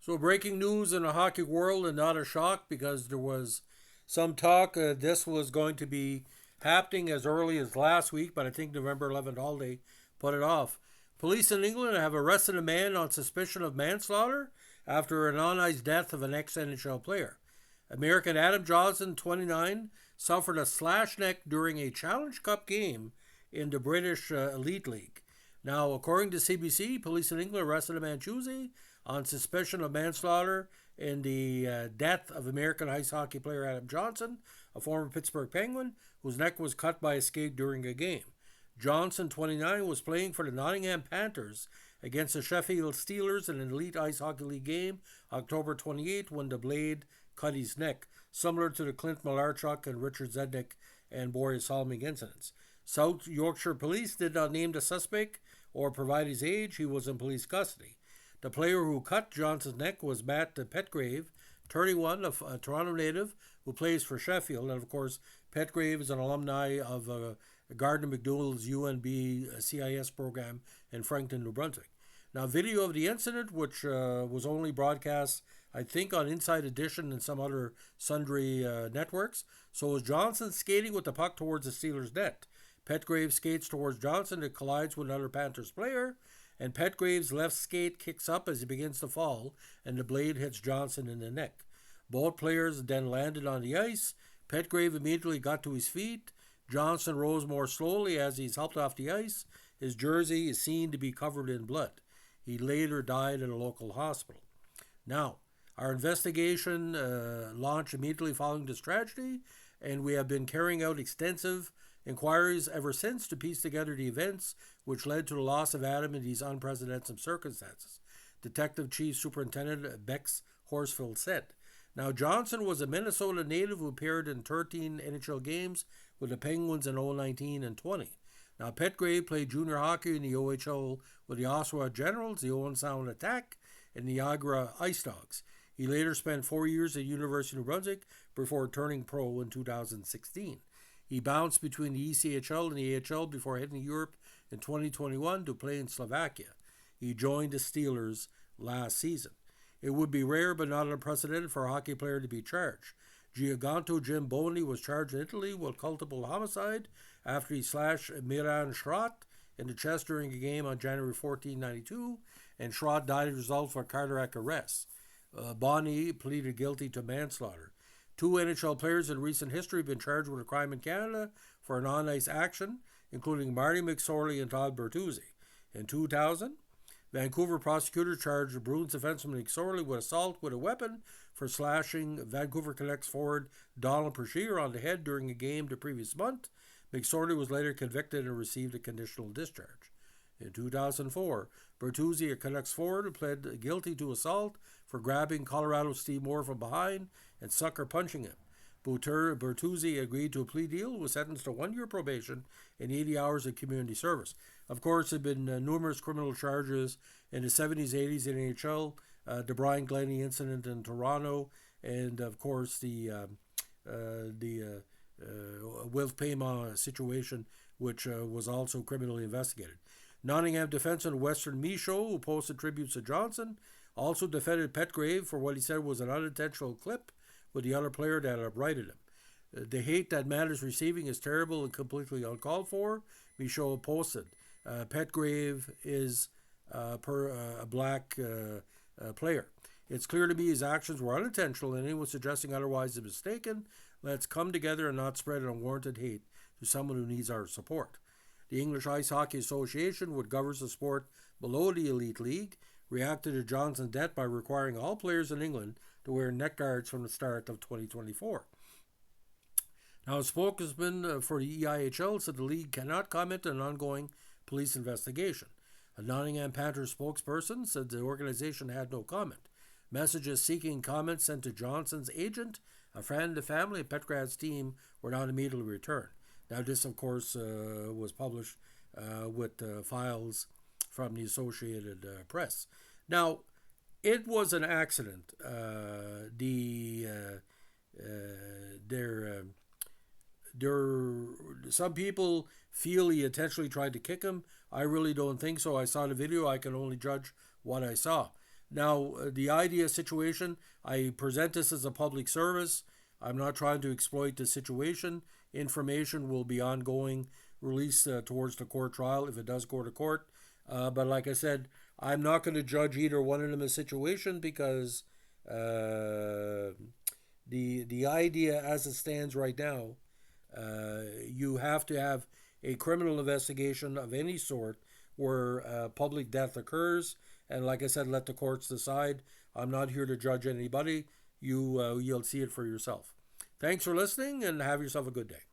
So, breaking news in the hockey world, and not a shock because there was some talk this was going to be happening as early as last week, but I think November 11th holiday put it off. Police in England have arrested a man on suspicion of manslaughter after an on ice death of an ex NHL player. American Adam Johnson, 29, suffered a slash neck during a Challenge Cup game in the British Elite League. Now, according to CBC, police in England arrested a man Tuesday on suspicion of manslaughter in the death of American ice hockey player Adam Johnson, a former Pittsburgh Penguin, whose neck was cut by a skate during a game. Johnson, 29, was playing for the Nottingham Panthers against the Sheffield Steelers in an Elite Ice Hockey League game October 28 when the blade cut his neck, similar to the Clint Malarchuk and Richard Zednik and Boris Salming incidents. South Yorkshire Police did not name the suspect or provide his age. He was in police custody. The player who cut Johnson's neck was Matt Petgrave, 31, a Toronto native who plays for Sheffield. And of course, Petgrave is an alumni of Gardner MacDougall's UNB CIS program in Frankton, New Brunswick. Now, video of the incident, which was only broadcast, I think, on Inside Edition and some other sundry networks. So was Johnson skating with the puck towards the Steelers' net. Petgrave skates towards Johnson. It collides with another Panthers player, and Petgrave's left skate kicks up as he begins to fall, and the blade hits Johnson in the neck. Both players then landed on the ice. Petgrave immediately got to his feet. Johnson rose more slowly as he's helped off the ice. His jersey is seen to be covered in blood. He later died at a local hospital. Now, our investigation launched immediately following this tragedy, and we have been carrying out extensive inquiries ever since to piece together the events which led to the loss of Adam in these unprecedented circumstances, Detective Chief Superintendent Bex Horsfield said. Now, Johnson was a Minnesota native who appeared in 13 NHL games with the Penguins in 2019 and 20. Now, Petgrave played junior hockey in the OHL with the Oshawa Generals, the Owen Sound Attack, and the Niagara Ice Dogs. He later spent 4 years at University of New Brunswick before turning pro in 2016. He bounced between the ECHL and the AHL before heading to Europe in 2021 to play in Slovakia. He joined the Steelers last season. It would be rare but not unprecedented for a hockey player to be charged. Giganto Jim Boney was charged in Italy with culpable homicide after he slashed Miran Schrott in the chest during a game on January 14, 1992, and Schrott died as a result of a cardiac arrest. Boney pleaded guilty to manslaughter. Two NHL players in recent history have been charged with a crime in Canada for an on-ice action, including Marty McSorley and Todd Bertuzzi. In 2000, Vancouver prosecutors charged Bruins defenseman McSorley with assault with a weapon for slashing Vancouver Canucks forward Donald Brashear on the head during a game the previous month. McSorley was later convicted and received a conditional discharge. In 2004, Bertuzzi, a Canucks forward, pled guilty to assault for grabbing Colorado Steve Moore from behind and sucker punching him. Bertuzzi agreed to a plea deal and was sentenced to 1 year probation and 80 hours of community service. Of course, there have been numerous criminal charges in the 70s, 80s in NHL, the Brian Glennie incident in Toronto, and of course the Wilf Payma situation, which was also criminally investigated. Nottingham defenseman Western Michaud, who posted tributes to Johnson, also defended Petgrave for what he said was an unintentional clip with the other player that uprighted him. The hate that man is receiving is terrible and completely uncalled for, Michaud posted. Petgrave is a black player. It's clear to me his actions were unintentional, and anyone suggesting otherwise is mistaken. Let's come together and not spread unwarranted hate to someone who needs our support. The English Ice Hockey Association, which governs the sport below the Elite League, reacted to Johnson's death by requiring all players in England to wear neck guards from the start of 2024. Now, a spokesman for the EIHL said the league cannot comment on an ongoing police investigation. A Nottingham Panthers spokesperson said the organization had no comment. Messages seeking comment sent to Johnson's agent, a friend, the family, and Petgrave's team were not immediately returned. Now, this, of course, was published with files from the Associated Press. Now, it was an accident. Some people feel he intentionally tried to kick him. I really don't think so. I saw the video. I can only judge what I saw. Now, the idea situation, I present this as a public service. I'm not trying to exploit the situation. Information will be ongoing, released towards the court trial if it does go to court. But like I said, I'm not going to judge either one of them a situation because the idea as it stands right now, you have to have a criminal investigation of any sort where public death occurs, and like I said, let the courts decide. I'm not here to judge anybody. You'll see it for yourself. Thanks for listening, and have yourself a good day.